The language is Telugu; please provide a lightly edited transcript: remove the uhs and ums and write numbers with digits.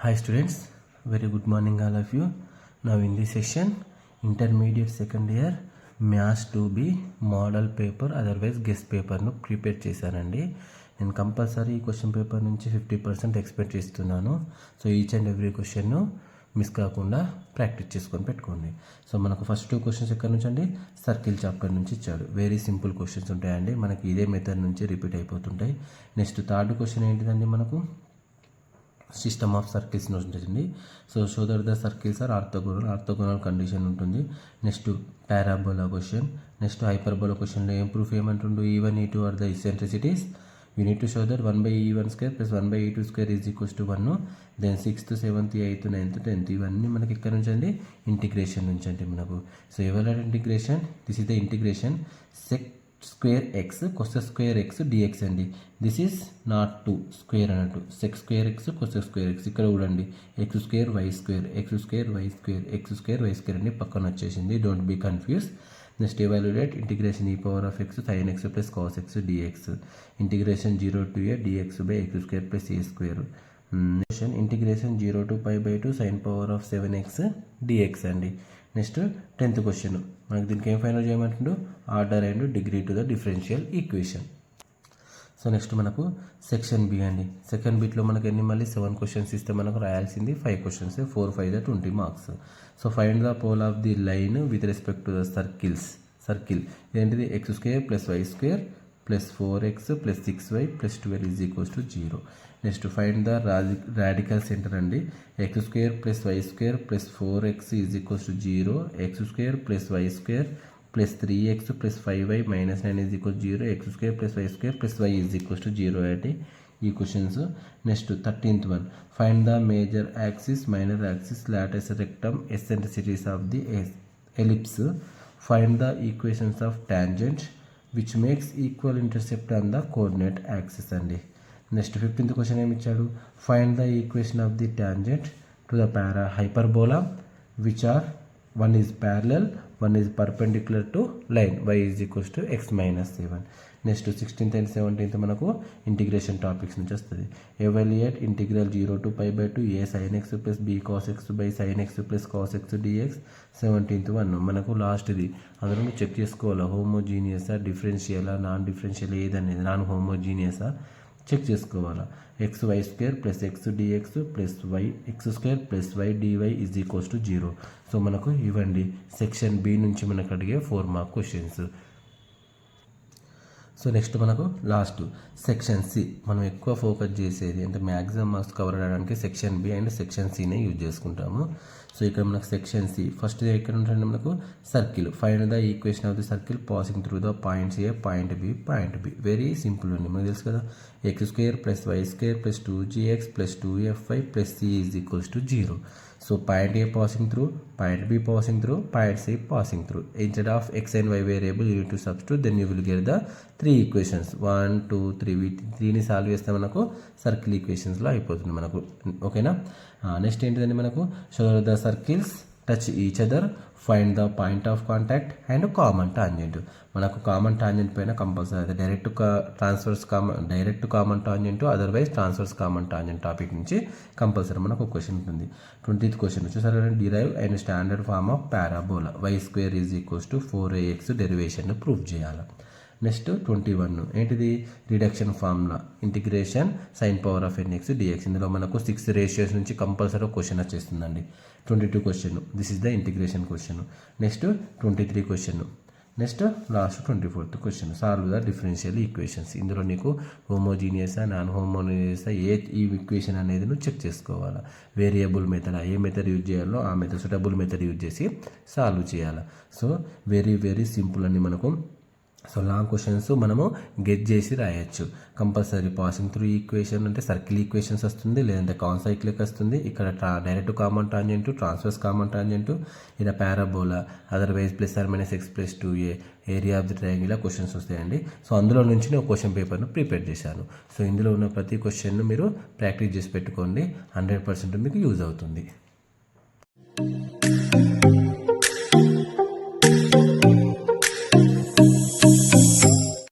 Hi students, very good morning all of you. Now in this session, intermediate second year maths 2B model paper otherwise guest పేపర్ను ప్రిపేర్ చేశానండి. నేను కంపల్సరీ ఈ క్వశ్చన్ పేపర్ నుంచి 50% ఎక్స్పెక్ట్ చేస్తున్నాను. సో ఈచ్ అండ్ ఎవ్రీ క్వశ్చన్ను మిస్ కాకుండా ప్రాక్టీస్ చేసుకొని పెట్టుకోండి. సో మనకు ఫస్ట్ 2 క్వశ్చన్స్ ఎక్కడి నుంచి అండి, సర్కిల్ చాప్టర్ నుంచి ఇచ్చాడు. వెరీ సింపుల్ క్వశ్చన్స్ ఉంటాయండి, మనకి ఇదే మెథడ్ నుంచి రిపీట్ అయిపోతుంటాయి. నెక్స్ట్ థర్డ్ క్వశ్చన్ ఏంటిదండి, మనకు సిస్టమ్ ఆఫ్ సర్కిల్స్ ఉంటుంది. So that the circles are orthogonal condition ఉంటుంది. Next parabola question, next hyperbola క్వశ్చన్లో ఏం ప్రూఫ్ ఏమంటుండు, E1 E2 are the eccentricities. You need to show that 1/E1² + 1/E2² is equals to 1. Then 6th 7th 8th 9th 10th ఇవన్నీ మనకి ఎక్కడ నుంచి అండి, ఇంటిగ్రేషన్ నుంచి అంటే మనకు. సో ఎవరి integration, this is the integration sec square x cosec square x dx అండి. This is not to square అన్నట్టు, sec square x cosec square x. ఇక్కడ చూడండి x² y² x² y² x² y² అండి, పక్కన వచ్చేసింది. Don't be confuse. Next evaluate integration e⁻x sin x + cos x dx. Integration 0 to a dx/x² + a². Integration 0 to π/2 sin power of 7x dx అండి. నెక్స్ట్ 10th క్వశ్చన్, మనకి దీనికి ఏం ఫైండ్ అవుట్ చేయమంటుండు, order and degree to the differential equation. So next మనకు సెక్షన్ బి అండి. సెకండ్ బిట్లో మనకి ఎన్ని మళ్ళీ 7 క్వశ్చన్స్ ఇస్తే మనకు రాయాల్సింది 5 questions, 4 5 20 marks. So find the pole of the line with respect to the circle ఏంటిది, x² + y² + 4x + 6y + 12 is equals to 0. Next find the radical centre అండి. x² + y² + 4x is equals to 0, x² + y² + 3x + 5y - 9 is equals 0, x² + y² + y is equals to 0 అంటే ఈ questions. Next 13th one, find the major axis minor axis latus rectum eccentricities of the ellipse. Find the equations of tangent which makes equal intercept on the coordinate axis అండి. నెక్స్ట్ 15th క్వశ్చన్ ఏమి ఇచ్చాడు, find the equation of the tangent to the hyperbola which are one is parallel, one is perpendicular to line y is equals to x - 7. Next 16th and 17th మనకు ఇంటిగ్రేషన్ టాపిక్స్ నుంచి వస్తుంది. Evaluate integral 0 to π/2 a sin x + b cos x sin x + cos x dx. 17th one మనకు లాస్ట్ది, అందులో చెక్ చేసుకోవాలి హోమోజీనియసా డిఫరెన్షియలా నాన్ డిఫరెన్షియల్ ఏదనేది, నాన్ హోమోజీనియసా చెక్ చేసుకోవాలా. xy² + x dx + y x² + y dy is equals to 0. So మనకు ఇవ్వండి సెక్షన్ బి నుంచి మనకు అడిగే 4 మార్క్ క్వశ్చన్స్. సో నెక్స్ట్ మనకు లాస్ట్ సెక్షన్ సి, మనం ఎక్కువ ఫోకస్ చేసేది అంటే మ్యాక్సిమం మార్క్స్ కవర్ అవ్వడానికి సెక్షన్ బి అండ్ సెక్షన్ సినే యూజ్ చేసుకుంటాము. సో ఇక్కడ మనకు సెక్షన్ సి ఫస్ట్ ఎక్కడ ఉంటుంది, మనకు circle. Find the equation of the circle passing through the points A point B. Very simple అండి, మనకు తెలుసు కదా, x² + y² + 2gx + 2fy + c is equals to 0. So point A passing through, point B passing through, point C passing through. Instead of x and y variable you need to substitute, then you will get the 3 equations 1 2 3. వీటి 3ని సాల్వ్ చేస్తే మనకు సర్కిల్ ఈక్వేషన్స్లో అయిపోతుంది మనకు, ఓకేనా. నెక్స్ట్ ఏంటిదండి, మనకు show the circles touch each other, find the point of contact and common tangent. మనకు కామన్ టాంజెంట్ పైన కంపల్సరీ అయితే direct common tangent otherwise transverse common tangent topic నుంచి కంపల్సరీ మనకు ఒక క్వశ్చన్ ఉంటుంది. 20th క్వశ్చన్ వచ్చేసరి derive and standard form of parabola y² is equals to 4ax derivation proof చేయాలి. నెక్స్ట్ 21 ఏంటిది, reduction formula integration sin power of nx dx. ఇందులో మనకు 6 రేషియోస్ నుంచి కంపల్సరీ క్వశ్చన్ వచ్చేస్తుందండి. 22 question, this is the integration question. Next 23 question. Next last 24th question, solve the differential equations. ఇందులో నీకు హోమోజీనియసా నాన్ హోమోజీనియసా ఈ ఈక్వేషన్ అనేది నువ్వు చెక్ చేసుకోవాలా. వేరియబుల్ మెథడ్, ఏ మెథడ్ యూజ్ చేయాలో ఆ మెథడ్ సూటబుల్ మెథడ్ యూజ్ చేసి సాల్వ్ చేయాలి. సో వెరీ వెరీ సింపుల్ అండి మనకు. సో లాంగ్ క్వశ్చన్స్ మనము గెట్ చేసి రాయొచ్చు. కంపల్సరీ పాసింగ్ త్రూ ఈక్వేషన్ అంటే సర్కిల్ ఈక్వేషన్స్ వస్తుంది, లేదంటే కాన్సైక్లిక్ వస్తుంది. ఇక్కడ direct common tangent, transverse common tangent, ఇలా parabola, otherwise +or-x + 2a area of the triangle questions వస్తాయండి. సో అందులో నుంచి నేను క్వశ్చన్ పేపర్ను ప్రిపేర్ చేశాను. సో ఇందులో ఉన్న ప్రతి క్వశ్చన్ను మీరు ప్రాక్టీస్ చేసి పెట్టుకోండి, 100% మీకు యూజ్ అవుతుంది.